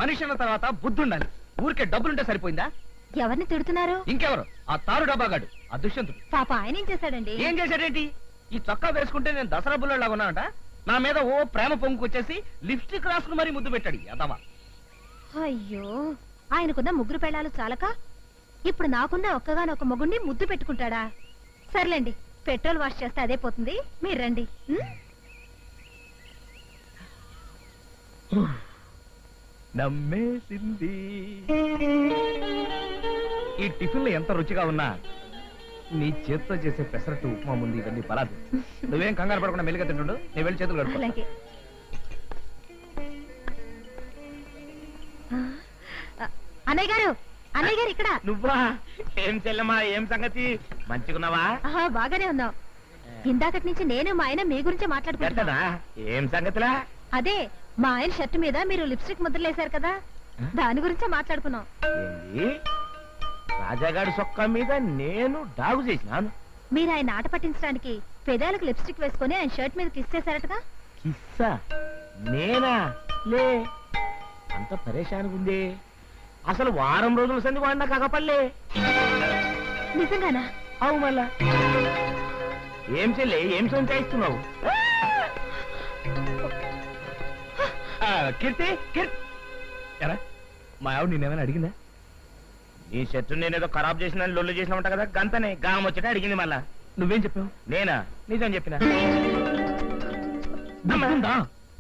మనిషి అన్న తర్వాత బుద్ధి ఉండాలి. ఊరికే డబ్బులుంటే సరిపోయిందా? ఎవరిని తిడుతున్నారు? ఇంకెవరు? ఆ తారు డబ్బాగాడు, ఆ దుష్యంతుడు. పాప ఆయన ఏం చేశాడండి? ఏం చేశాడేంటి? ఈ చొక్కా వేసుకుంటే నేను దసరా బుల్లలాగా ఉన్నానట. నా మీద ఓ ప్రేమ పొంగుకొచ్చేసి లిప్స్టిక్ రాసుకుని మరీ ముద్దు పెట్టాడు అదవా. అయ్యో, ఆయనకున్న ముగ్గురు పెళ్ళాలు చాలక ఇప్పుడు నాకున్న ఒక్కగానొక్క మొగుడిని ముద్దు పెట్టుకుంటాడా? సర్లేండి, పెట్రోల్ వాష్ చేస్తే అదే పోతుంది. మీరు రండి. నమ్మేసింది. ఈ టిఫిన్లు ఎంత రుచిగా ఉన్నా నీ చేతితో చేసే పెసరట్టు ఉప్మా ముందు ఇవన్నీ పరాదు. నువ్వేం కంగారు పడకుండా మెల్లిగా తింటుండు. నేను వెళ్ళి చేతులు కడుక్కో. అలాగే. అన్నయ్య గారు, అన్నయ్య గారు ఇక్కడ. నువ్వా? ఏం చెల్లెమ్మా, ఏం సంగతి? మంచిగున్నావా? బాగానే ఉన్నావు. ఇందాకటి నుంచి నేను మా ఆయన మీ గురించి మాట్లాడుకుంటున్నా. ఏం సంగతిలా? అదే, మా ఆయన షర్ట్ మీద మీరు లిప్స్టిక్ ముద్రలు వేశారు కదా, దాని గురించే మాట్లాడుకున్నాం. రాజాగాడి సొక్క మీద నేను డాగు చేసినాను. మీరు ఆయన ఆట పట్టించడానికి పెదాలకు లిప్స్టిక్ వేసుకుని ఆయన షర్ట్ మీద కిస్ చేశారటగా? కిస్సా? నేనా? లే, అంత పరేషానికి ఉంది. అసలు వారం రోజుల సంది వాడినా కాకపల్లే. నిజంగానా? అవు మళ్ళా. ఏం చెల్లి, ఏం సంచాయిస్తున్నావు? కీర్తి, ఎరా మా ఆవిడ నేనేమైనా అడిగిందా? నీ షర్టు నేనేదో ఖరాబ్ చేసిన లొల్లు చేసిన ఉంటా కదా, గంతనే గాం వచ్చేట అడిగింది. మళ్ళా నువ్వేం చెప్పావు? నేనా? నిజం చెప్పిన.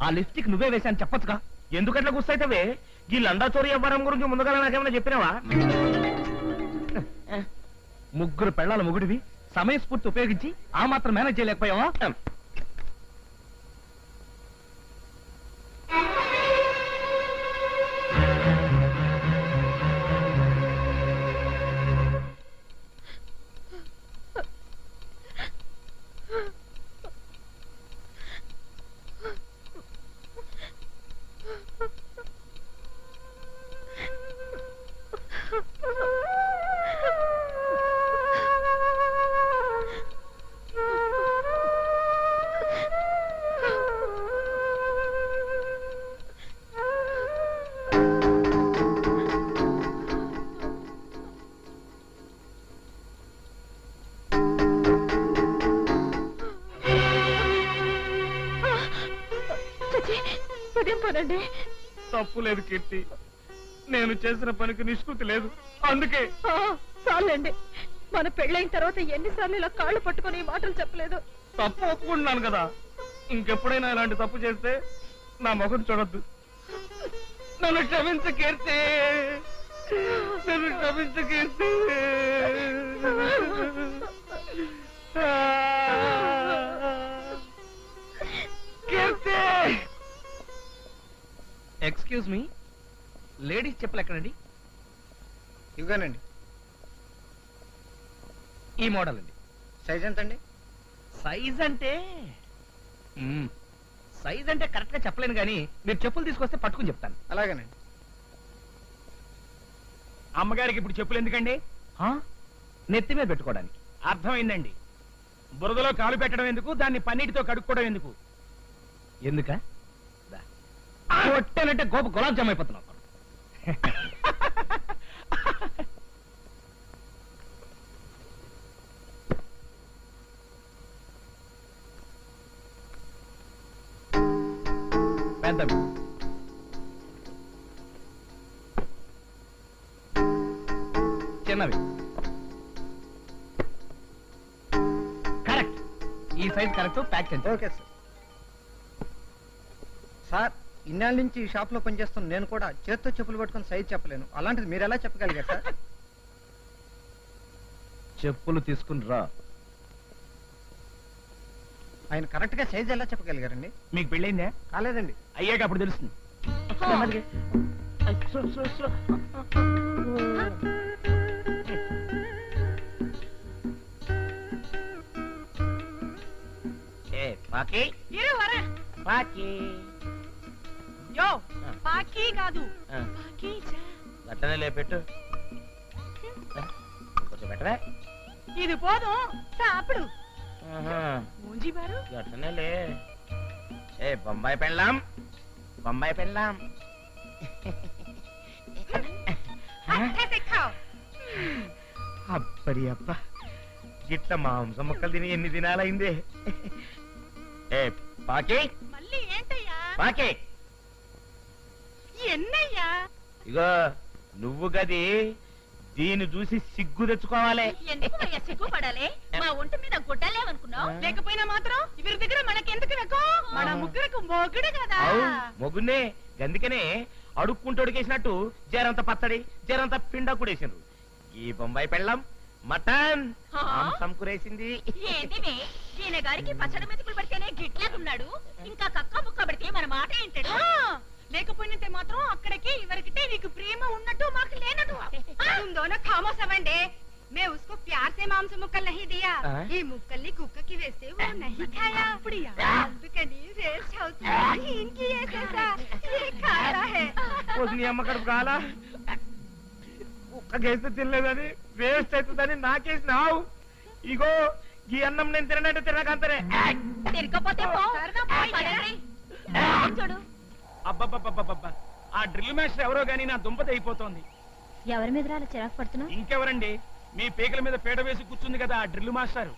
ఆ లిప్స్టిక్ నువ్వే వేశాను చెప్పొచ్చుగా. ఎందుకట్లా గుస్తైతవే? ఈ లండా చోరీ వ్యవహారం గురించి ముందుగా నాకేమైనా చెప్పినావా? ముగ్గురు పెళ్ళాల ముగుడివి సమయస్ఫూర్తి ఉపయోగించి ఆ మాత్రం మేనేజ్ చేయలేకపోయావా? తప్పు లేదు కీర్తి, నేను చేసిన పనికి నిష్కృతి లేదు. అందుకే చాలండి, మన పెళ్ళైన తర్వాత ఎన్నిసార్లు ఇలా కాళ్ళు పట్టుకుని ఈ మాటలు చెప్పలేదు. తప్పు ఒప్పుకుంటున్నాను కదా, ఇంకెప్పుడైనా ఇలాంటి తప్పు చేస్తే నా మొహం చూడొద్దు. నన్ను క్షమించు కీర్తి, నన్ను క్షమించు కీర్తి. కీర్తి, ఎక్స్క్యూజ్ మీ, లేడీస్ చెప్పులు ఎక్కడండి? ఇవ్వనండి. ఈ మోడల్ అండి. సైజ్ ఎంత అండి? సైజ్ అంటే కరెక్ట్ గా చెప్పలేను కానీ మీరు చెప్పులు తీసుకొస్తే పట్టుకుని చెప్తాను. అలాగేనండి. అమ్మగారికి ఇప్పుడు చెప్పులు ఎందుకండి? నెత్తి మీద పెట్టుకోవడానికి. అర్థమైందండి. బురదలో కాలు పెట్టడం ఎందుకు, దాన్ని పన్నీటితో కడుక్కోవడం ఎందుకు? ఎందుక కొట్టానంటే గోప గులాబ్ జామ్ అయిపోతున్నావు. పెద్దవి చిన్నవి కరెక్ట్. ఈ సైజ్ కరెక్ట్, ప్యాక్ చేయండి. Okay sir. సార్, ఇన్నాళ్ళ నుంచి ఈ షాప్ లో పనిచేస్తున్న నేను కూడా చేత్తో చెప్పులు పట్టుకుని సైజ్ చెప్పలేను. అలాంటిది మీరు ఎలా చెప్పగలిగారు సార్? చెప్పులు తీసుకుని రా. ఆయన కరెక్ట్ గా సైజ్ ఎలా చెప్పగలిగారండి? మీకు పెళ్ళైందే? కాలేదండి. అయ్యాక అప్పుడు తెలుస్తుంది. అట్లనే లేపెట్టు, కొంచెం పెట్టవే. ఇది పోదు అప్పుడు అట్లనే లే. ఏ బొంబాయి పెళ్ళాం, బొంబాయి పెళ్ళాం, అబ్బరి అబ్బ ఇట్ట మాంసం ముక్కలు తిని ఎన్ని దినాలైందే. ఏ పాకి మళ్ళీ ఏంటయ్యా? పాకి ఎన్నయ్యా? ఇగో నువ్వు గది దీన్ని చూసి సిగ్గు తెచ్చుకోవాలి. ఎందుకు సిగ్గుపడాలి? మా ఒంటి మీద గుడ్డలేవనుకున్నావు? లేకపోయినా మాత్రం ఇవరి దగ్గర మనకెందుకు వెకో? మన ముగ్గురకు మొగుడు కదా. మొగున్నే గందుకనే అడుక్కుంటూ అడిగేసినట్టు జరంత పచ్చడి జరంత పిండ కూడేసిండ్రు. ఈ బొంబాయి పెళ్ళం మటన్ మాంసం కూరేసింది. ఏంటివే ఈయన గారికి పచ్చడి మెతుకులు పెడితేనే గిట్లేకున్నాడు, ఇంకా కక్క ముక్క పెడితే మన మాట ఏంటాడు? లేకపోయినంతే మాత్రం అక్కడికి ఇవరికితే నీకు ప్రేమ ఉన్నట్టు మాకు లేనట్టు. तुम दोनों खामोश अवंडे, मैं उसको प्यार से मांस मुक्कल नहीं दिया, ये मुक्कल कुక్క की वेస్తే वो नहीं खाया, అందుకని వేస్ట్ అవుతుంది. इनकी ऐसा ये खाया है. నీ అమ్మ కడుపు కాలా కుక్కకేస్తే తినలేదని వేస్ట్ అవుతుందని నాకేసినావు. ఇగో ఈ అన్నం నేను తిననంటే తినకంతనే. తిరగపోతే పో. చూడు అబ్బబ్బబ్బబ్బబ్బ, ఆ డ్రిల్ మాస్టర్ ఎవరో గానీ నా దుంపత అయిపోతోంది. ఎవరి మీద రాలి చిరాకు పడుతున్నావు? ఇంకెవరండి, మీ పేకల మీద పీట వేసి కూర్చుంది కదా ఆ డ్రిల్ మాస్టర్.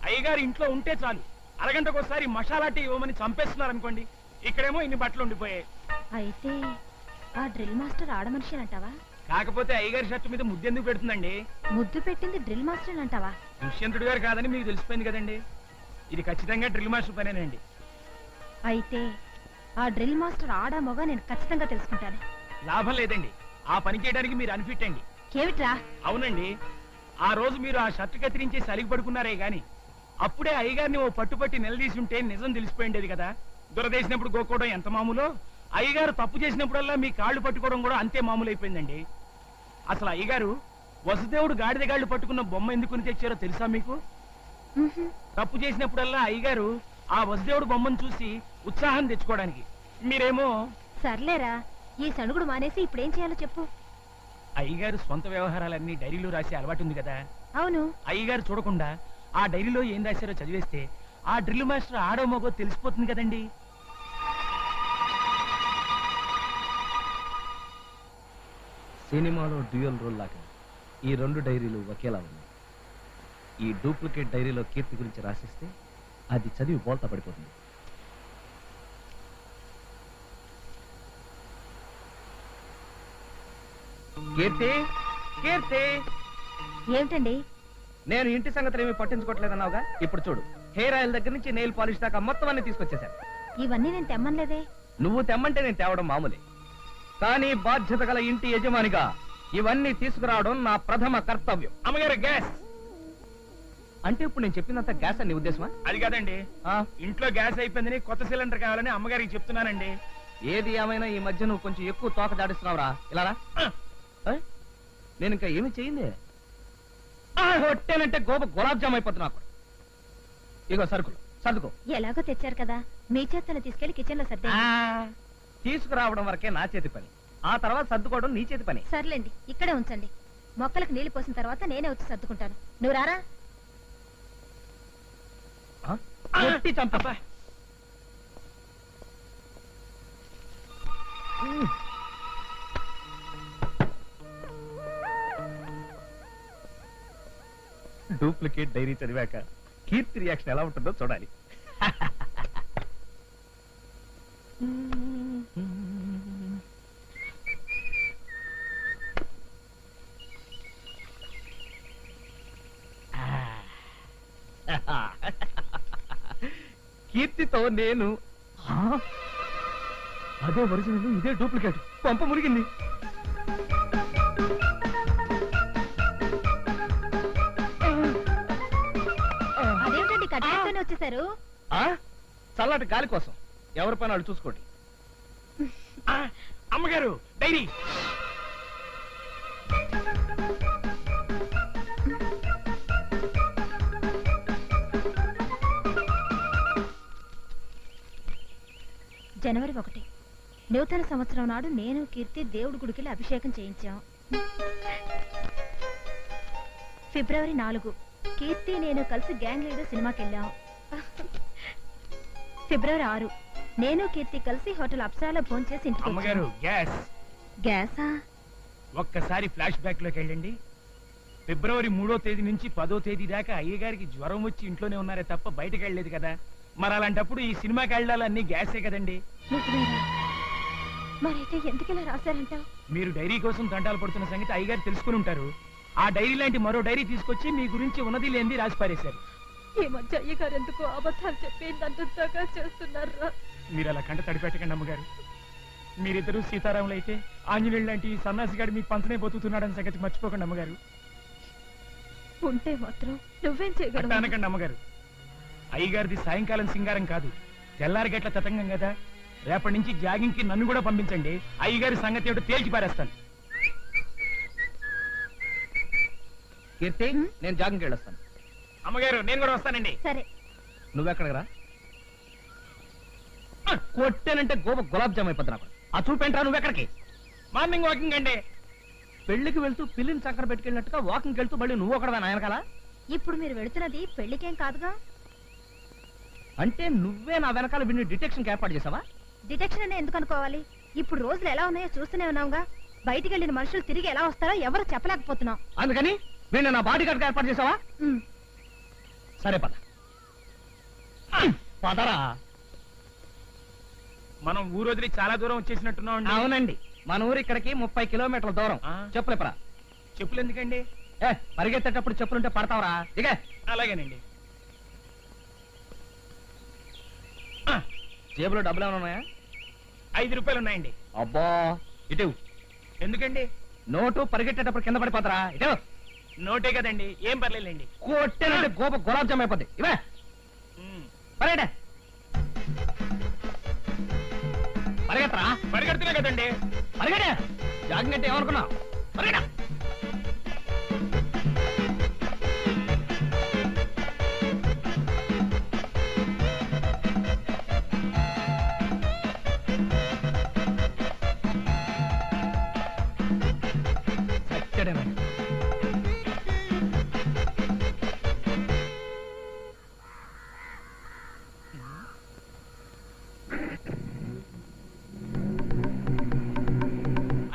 అయ్యగారు ఇంట్లో ఉంటే చాలు అరగంటకోసారి మసాలా టీ ఇవ్వమని చంపేస్తున్నారు అనుకోండి. ఇక్కడేమో ఇన్ని బట్టలు ఉండిపోయాయి. అయితే ఆ డ్రిల్ మాస్టర్ ఆడమనిషి అంటావా? కాకపోతే అయ్యగారి షర్టు మీద ముద్దెందుకు పెడుతుందండి? ముద్దు పెట్టింది డ్రిల్ మాస్టర్ అంటావా? దుష్యంతుడు గారు కాదని మీకు తెలిసిపోయింది కదండి. ఇది ఖచ్చితంగా డ్రిల్ మాస్టర్ పనేనండి. అయితే ఆ డ్రిల్ మాస్టర్ ఆడా మొగ నేను ఖచ్చితంగా తెలుసుకుంటాను. లాభం లేదండి, ఆ పని చేయడానికి మీరు అన్ఫిట్ అండి. ఏమిట్రా? అవునండి, ఆ రోజు మీరు ఆ షర్ట్ కత్తిరించి సలిగి పడుకున్నారే గాని అప్పుడే అయ్యగారిని ఓ పట్టుపట్టి నిలదీసి ఉంటే నిజం తెలిసిపోయిండేది కదా. దురదేసినప్పుడు గోక్కోవడం ఎంత మామూలో, అయ్యగారు తప్పు చేసినప్పుడల్లా మీ కాళ్ళు పట్టుకోవడం కూడా అంతే మామూలు అయిపోయిందండి. అసలు అయ్యగారు వసుదేవుడు గాడిద గాళ్ళు పట్టుకున్న బొమ్మ ఎందుకుని తెచ్చారో తెలుసా మీకు? తప్పు చేసినప్పుడల్లా అయ్యగారు ఆ వసుదేవుడు బొమ్మను చూసి ఉత్సాహం తెచ్చుకోవడానికి, మీరేమో సర్లేరా, ఈ సణుగుడు మానేసి ఇప్పుడేం చేయాలో చెప్పు. అయ్యగారు సొంత వ్యవహారాలన్నీ డైరీలో రాసే అలవాటు ఉంది కదా. అవును. అయ్యగారు చూడకుండా ఆ డైరీలో ఏం రాశారో చదివేస్తే ఆ డ్రిల్ మాస్టర్ ఆడో మగో తెలిసిపోతుంది కదండి. సినిమాలో డ్యూయల్ రోల్ లాగా ఈ రెండు డైరీలు ఒకేలా ఉన్నాయి. ఈ డూప్లికేట్ డైరీలో కీర్తి గురించి రాసిస్తే అది చదివి బోల్తా పడిపోతుంది. కీర్తి, కీర్తి, ఏమిటండి? నేను ఇంటి సంగతులు ఏమీ పట్టించుకోవట్లేదన్నావుగా, ఇప్పుడు చూడు, హెయిర్ ఆయిల్ దగ్గర నుంచి నెయిల్ పాలిష్ దాకా మొత్తం అన్ని తీసుకొచ్చేసాను. ఇవన్నీ నేను తెమ్మనలేదే. నువ్వు తెమ్మంటే నేను తేవడం మామూలే, కానీ బాధ్యత గల ఇంటి యజమానిగా ఇవన్నీ తీసుకురావడం నా ప్రథమ కర్తవ్యం. అమ్మగారు గ్యాస్ అంటే ఇప్పుడు నేను చెప్పినంత గ్యాస్ అని నీ ఉద్దేశమా? అది కాదండి, ఇంట్లో గ్యాస్ అయిపోయిందని కొత్త సిలిండర్ కావాలని అమ్మగారికి చెప్తున్నానండి. ఏది ఏమైనా ఈ మధ్య నువ్వు కొంచెం ఎక్కువ తోక దాడిస్తున్నావురా. ఇలా రా. నేను ఇంకా ఏమి చేయింది హొట్టేనంటే గోప గులాబ్ జామ్ అయిపోతున్నా. ఇగో సరుకులు సర్దుకో. ఎలాగో తెచ్చారు కదా, మీ చేత్తను తీసుకెళ్లి కిచెన్ లో సర్దే. తీసుకురావడం వరకే నా చేతి పని, ఆ తర్వాత సర్దుకోవడం నీ చేతి పని. సర్లేండి, ఇక్కడే ఉంచండి. మొక్కలకు నీళ్లు పోసిన తర్వాత నేనే వచ్చి సర్దుకుంటాను. నువ్వు రారా. కొట్టి చంపా. డూప్లికేట్ డైరీ చదివాక కీర్తి రియాక్షన్ ఎలా ఉంటుందో చూడాలి. కీర్తితో నేను అదే ఒరిజినల్, ఇదే డూప్లికేట్. పంప మునిగింది. అదేమిటండి కట్టేస్తూనే వచ్చేసారు? చల్లటి గాలి కోసం ఎవరి పని వాళ్ళు చూసుకోండి. అమ్మగారు డైరీ. జనవరి 1 నూతన సంవత్సరం నాడు నేను కీర్తి దేవుడి గుడికి అభిషేకం చేయించాం. ఫిబ్రవరి 4 కీర్తి నేను కలిసి గ్యాంగ్ లీడర్ సినిమాకి వెళ్ళాం. ఫిబ్రవరి 6 నేను కీర్తి కలిసి హోటల్ అప్సరాలో భోంచేసి ఇంటికి అమ్మగారు గ్యాస్. గ్యాసా? ఒక్కసారి ఫ్లాష్ బ్యాక్ లోకి వెళ్ళండి. ఫిబ్రవరి 3వ తేదీ నుంచి 10వ తేదీ దాకా అయ్యగారికి జ్వరం వచ్చి ఇంట్లోనే ఉన్నారే తప్ప బయటకు వెళ్ళలేదు కదా. మరి అలాంటప్పుడు ఈ సినిమాకి వెళ్ళాలన్నీ గ్యాసే కదండి. నిజమేనా? మరైతే ఎందుకు ఇలా రాశారంటావు? మీరు డైరీ కోసం తంటాలు పడుతున్న సంగతి అయ్యగారు తెలుసుకుని ఉంటారు. ఆ డైరీ లాంటి మరో డైరీ తీసుకొచ్చి మీ గురించి ఉన్నది లేనిది రాసి పారేశారు. ఈ మధ్య అయ్యగారు ఎందుకు అబద్ధాలు చెప్పి నన్ను దగా చేస్తున్నారా? మీరు అలా కంట తడిపెట్టకండి అమ్మగారు. మీరిద్దరూ సీతారాములు అయితే ఆంజనేయులు లాంటి ఈ సన్నాసిగాడు మీకు పంచనే బతుకుతున్నాడని సంగతి మర్చిపోకండి అమ్మగారు. ఉంటే మాత్రం నువ్వేం చేయగలవు? అనకండి అమ్మగారు. అయ్యగారిది సాయంకాలం సింగారం కాదు, తెల్లారి గట్ల తతంగం కదా. రేపటి నుంచి జాగింగ్ కి నన్ను కూడా పంపించండి. అయ్యగారి సంగతి ఏమిటో తేల్చి పారేస్తాను. కీర్తి, నేను జాగింగ్కి వెళ్ళొస్తాను. అమ్మగారు నేను కూడా వస్తానండి. సరే. నువ్వెక్కడికి రా? కొట్టానంటే గోప గులాబ్ జామ్ అయిపోద్ది నాకు. ఆ చూపేంట్రా నువ్వెక్కడికి? మార్నింగ్ వాకింగ్ అండి. పెళ్లికి వెళ్తూ పిల్లిని చక్కర పెట్టుకెళ్ళినట్టుగా వాకింగ్కి వెళ్తూ మళ్ళీ నువ్వు ఒకడవే నాయనకాల? ఇప్పుడు మీరు వెళుతున్నది పెళ్లికేం కాదుగా. అంటే నువ్వే నా వెనకాల విని డిటెక్షన్ ఏర్పాటు చేసావా? డిటెక్షన్ అనే ఎందుకు అనుకోవాలి? ఇప్పుడు రోజులు ఎలా ఉన్నాయో చూస్తూనే ఉన్నావుగా. బయటికి వెళ్ళిన మనుషులు తిరిగి ఎలా వస్తారో ఎవరు చెప్పలేకపోతున్నాం. అందుకని నేను నా బాడీ గార్డ్ ఏర్పాటు చేసావా? సరే పద. పదరా. మనం ఊరు వదిలి చాలా దూరం వచ్చేసినట్టున్నాం. అవునండి, మన ఊరు ఇక్కడికి 30 కిలోమీటర్ల దూరం. ఆ. చెప్పులేపరా. చెప్పులు ఎందుకండి? పరిగెత్తేటప్పుడు చెప్పులుంటే పడతావరా? ఇక అలాగేనండి. జేబులో డబ్బులు ఏమైనా ఉన్నాయా? 5 రూపాయలు ఉన్నాయండి. అబ్బా, ఇటు ఎందుకండి? నోటు పరిగెట్టేటప్పుడు కింద పడిపోతారా? ఇటు నోటే కదండి, ఏం పర్లేదండి. కొట్టేనంటే గోప గులాబ్ జామ్ అయిపోద్ది. ఇవే పరిగెట్ట. పరిగెత్తరా. పరిగెడుతున్నా కదండి. పరిగెట. జాగింగ్ అంటే ఏమనుకున్నావు? పరిగెట.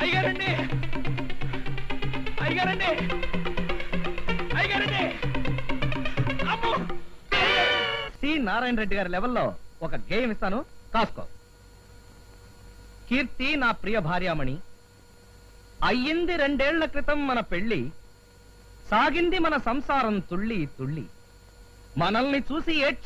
అయ్యగారండి, అయ్యగారండి, అయ్యగారండి. అమ్మో! సి నారాయణ రెడ్డి గారి లెవెల్లో ఒక గేమ్ ఇస్తాను, కాసుకో. కీర్తి నా ప్రియ భార్యామణి, అయ్యింది 2 ఏళ్ల క్రితం మన పెళ్లి, సాగింది మన సంసారం తుళ్ళి తుళ్ళి, మనల్ని చూసి ఏడ్చా